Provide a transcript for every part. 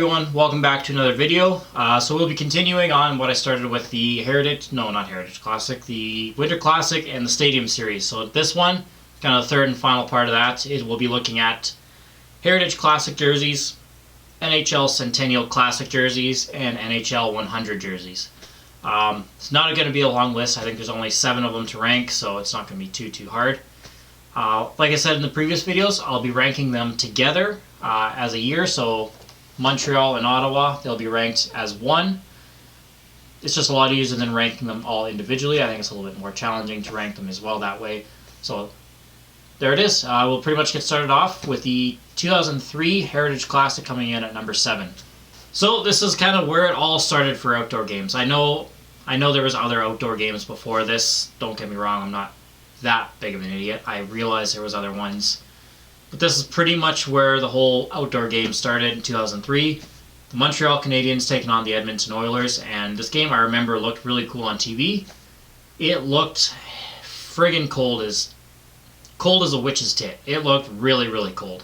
everyone, welcome back to another video. So we'll be continuing on what I started with the Classic, the Winter Classic and the Stadium Series. So this one, kind of the third and final part of that, is we'll be looking at Heritage Classic jerseys, NHL Centennial Classic jerseys, and NHL 100 jerseys. It's not going to be a long list. I think there's only 7 of them to rank, so it's not going to be too hard. Like I said in the previous videos, I'll be ranking them together as a year. So Montreal and Ottawa, they'll be ranked as one. It's just a lot easier than ranking them all individually. I think it's a little bit more challenging to rank them as well that way. So there it is. We'll pretty much get started off with the 2003 Heritage Classic coming in at number 7. So this is kind of where it all started for outdoor games. I know there was other outdoor games before this. Don't get me wrong, I'm not that big of an idiot. I realized there was other ones. But this is pretty much where the whole outdoor game started in 2003. The Montreal Canadiens taking on the Edmonton Oilers, and this game I remember looked really cool on TV. It looked friggin' cold as a witch's tit. It looked really, really cold.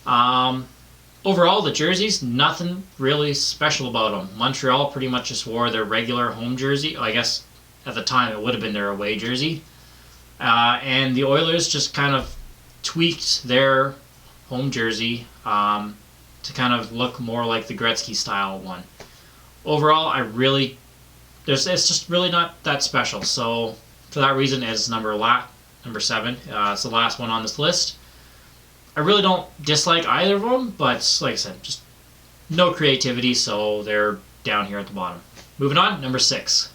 Overall, the jerseys, nothing really special about them. Montreal pretty much just wore their regular home jersey. I guess at the time it would have been their away jersey. And the Oilers just kind of tweaked their home jersey to kind of look more like the Gretzky style one. Overall, it's just really not that special. So for that reason, it's number 7. It's the last one on this list. I really don't dislike either of them, but like I said, just no creativity, so they're down here at the bottom. Moving on, number 6.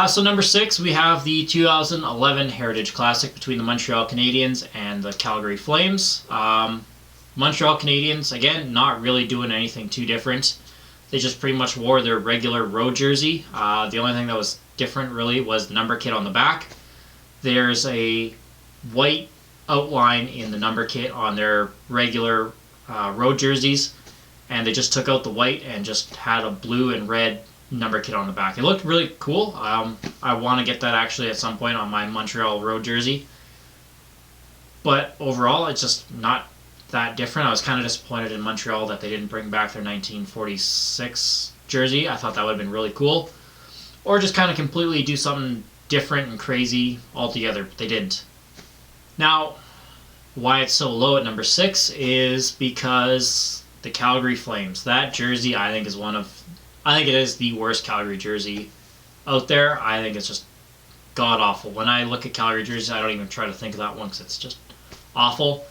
So number 6, we have the 2011 Heritage Classic between the Montreal Canadiens and the Calgary Flames. Montreal Canadiens, again, not really doing anything too different. They just pretty much wore their regular road jersey. The only thing that was different really was the number kit on the back. There's a white outline in the number kit on their regular road jerseys, and they just took out the white and just had a blue and red number kit on the back. It looked really cool. I want to get that actually at some point on my Montreal road jersey. But overall, it's just not that different. I was kind of disappointed in Montreal that they didn't bring back their 1946 jersey. I thought that would have been really cool. Or just kind of completely do something different and crazy altogether. But they didn't. Now, why it's so low at number 6 is because the Calgary Flames. That jersey, I think it is the worst Calgary jersey out there. I think it's just god-awful. When I look at Calgary jerseys, I don't even try to think of that one because it's just awful.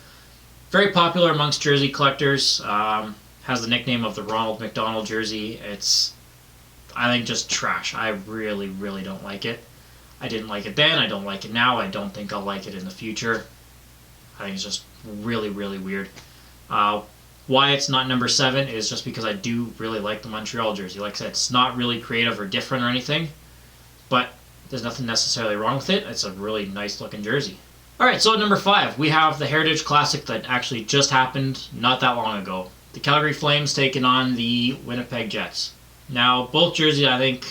Very popular amongst jersey collectors. Has the nickname of the Ronald Mcdonald jersey. It's, I think, just trash. I really, really don't like it. I didn't like it then. I don't like it now. I don't think I'll like it in the future. I think it's just really, really weird. Why it's not number 7 is just because I do really like the Montreal jersey. Like I said, it's not really creative or different or anything, but there's nothing necessarily wrong with it. It's a really nice looking jersey. Alright, so at number 5, we have the Heritage Classic that actually just happened not that long ago. The Calgary Flames taking on the Winnipeg Jets. Now, both jerseys I think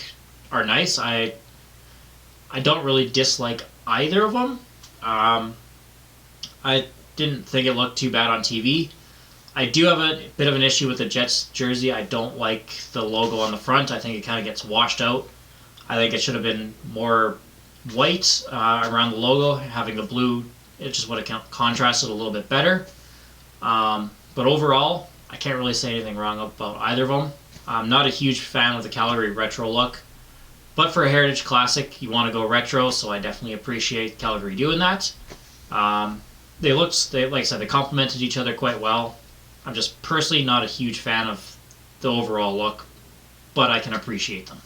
are nice. I don't really dislike either of them. I didn't think it looked too bad on TV. I do have a bit of an issue with the Jets jersey. I don't like the logo on the front. I think it kind of gets washed out. I think it should have been more white around the logo. Having the blue, it just would have contrasted a little bit better. But overall, I can't really say anything wrong about either of them. I'm not a huge fan of the Calgary retro look. But for a Heritage Classic, you want to go retro, so I definitely appreciate Calgary doing that. Like I said, they complemented each other quite well. I'm just personally not a huge fan of the overall look, but I can appreciate them.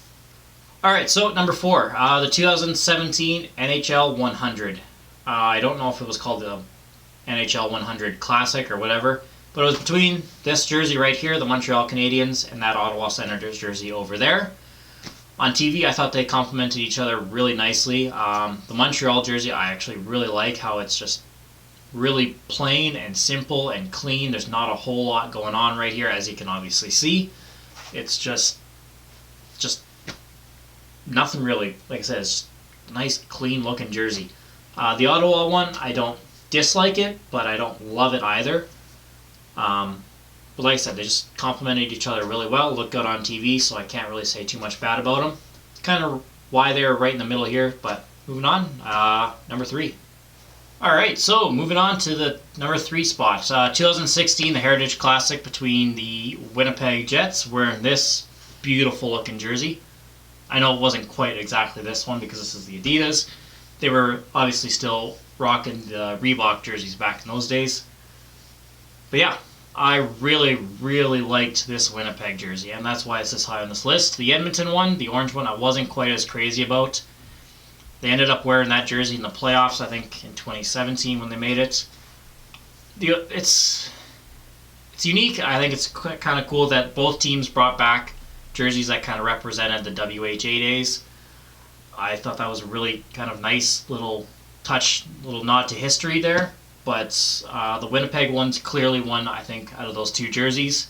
Alright, so number 4, the 2017 NHL 100. I don't know if it was called the NHL 100 Classic or whatever, but it was between this jersey right here, the Montreal Canadiens, and that Ottawa Senators jersey over there. On TV, I thought they complemented each other really nicely. The Montreal jersey, I actually really like how it's just really plain and simple and clean. There's not a whole lot going on right here, as you can obviously see. It's just nothing really. Like I said, it's a nice, clean looking jersey. The Ottawa one, I don't dislike it, but I don't love it either. But like I said, they just complemented each other really well, look good on TV, so I can't really say too much bad about them. Kind of why they're right in the middle here, but moving on, number 3. Alright, so moving on to the number 3 spot. 2016, the Heritage Classic between the Winnipeg Jets, wearing this beautiful looking jersey. I know it wasn't quite exactly this one because this is the Adidas. They were obviously still rocking the Reebok jerseys back in those days. But yeah, I really, really liked this Winnipeg jersey, and that's why it's this high on this list. The Edmonton one, the orange one, I wasn't quite as crazy about. They ended up wearing that jersey in the playoffs, I think, in 2017 when they made it. It's unique. I think it's kind of cool that both teams brought back jerseys that kind of represented the WHA days. I thought that was a really kind of nice little touch, little nod to history there. But the Winnipeg one's clearly won, I think, out of those 2 jerseys.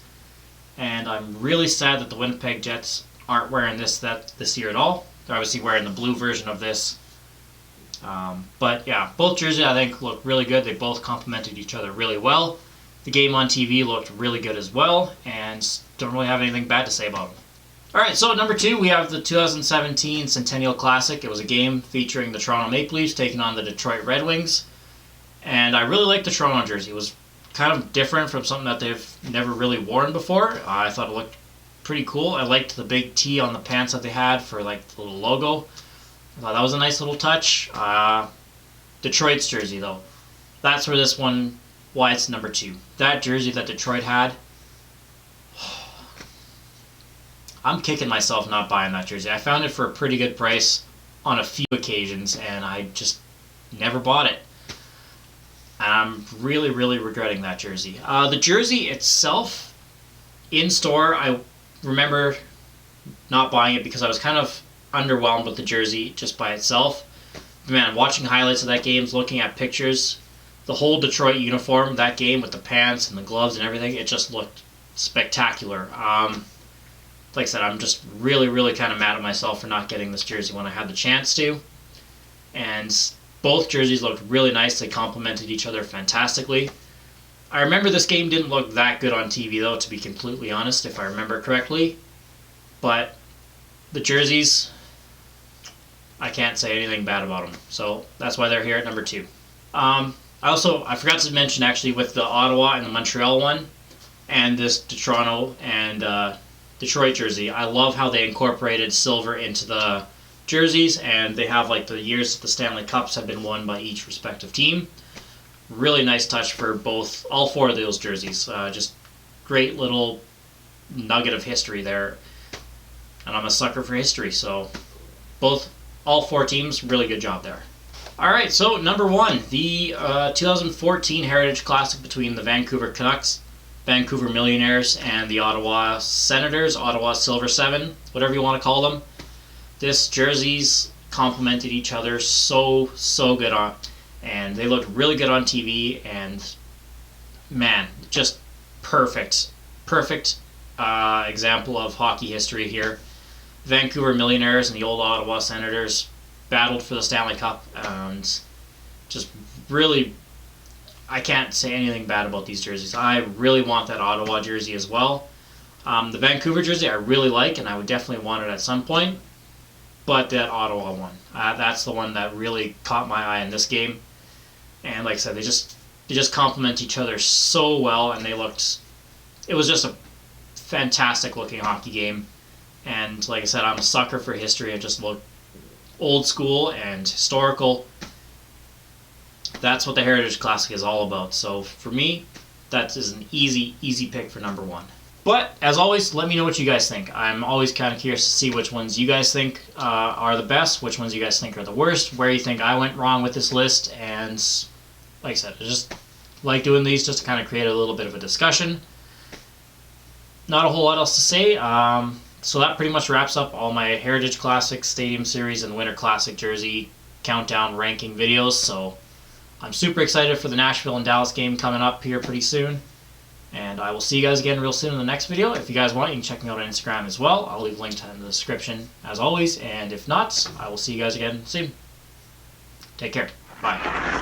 And I'm really sad that the Winnipeg Jets aren't wearing this year at all. They're obviously wearing the blue version of this. But yeah, both jerseys I think look really good. They both complemented each other really well. The game on TV looked really good as well, and don't really have anything bad to say about them. Alright, so at number 2 we have the 2017 Centennial Classic. It was a game featuring the Toronto Maple Leafs taking on the Detroit Red Wings. And I really liked the Toronto jersey. It was kind of different from something that they've never really worn before. I thought it looked pretty cool. I liked the big T on the pants that they had for like the little logo. I thought that was a nice little touch. Detroit's jersey though. That's where this one, why it's number 2. That jersey that Detroit had, I'm kicking myself not buying that jersey. I found it for a pretty good price on a few occasions, and I just never bought it. And I'm really, really regretting that jersey. The jersey itself, in store, I remember not buying it because I was kind of underwhelmed with the jersey just by itself. Man, watching highlights of that game, looking at pictures, the whole Detroit uniform, that game with the pants and the gloves and everything, it just looked spectacular. Like I said, I'm just really, really kind of mad at myself for not getting this jersey when I had the chance to. And both jerseys looked really nice. They complemented each other fantastically. I remember this game didn't look that good on TV, though, to be completely honest, if I remember correctly. But the jerseys, I can't say anything bad about them. So that's why they're here at number 2. I forgot to mention, actually, with the Ottawa and the Montreal one, and this Toronto and Detroit jersey, I love how they incorporated silver into the jerseys, and they have like the years that the Stanley Cups have been won by each respective team. Really nice touch for all 4 of those jerseys. Just great little nugget of history there. And I'm a sucker for history, so all 4 teams, really good job there. Alright, so number 1, the 2014 Heritage Classic between the Vancouver Canucks, Vancouver Millionaires, and the Ottawa Senators, Ottawa Silver 7, whatever you want to call them. This jerseys complemented each other so good on, and they looked really good on TV, and man, just perfect example of hockey history here. Vancouver Millionaires and the old Ottawa Senators battled for the Stanley Cup, and just really, I can't say anything bad about these jerseys. I really want that Ottawa jersey as well. The Vancouver jersey I really like, and I would definitely want it at some point. But that Ottawa one, that's the one that really caught my eye in this game. And like I said, they just complement each other so well, and it was just a fantastic looking hockey game. And like I said, I'm a sucker for history. It just looked old school and historical. That's what the Heritage Classic is all about. So for me, that is an easy pick for number 1. But as always, let me know what you guys think. I'm always kind of curious to see which ones you guys think are the best, which ones you guys think are the worst, where you think I went wrong with this list. And like I said, I just like doing these just to kind of create a little bit of a discussion. Not a whole lot else to say. So that pretty much wraps up all my Heritage Classic, Stadium Series, and Winter Classic jersey countdown ranking videos. So I'm super excited for the Nashville and Dallas game coming up here pretty soon. And I will see you guys again real soon in the next video. If you guys want, you can check me out on Instagram as well. I'll leave a link in the description as always. And if not, I will see you guys again soon. Take care. Bye.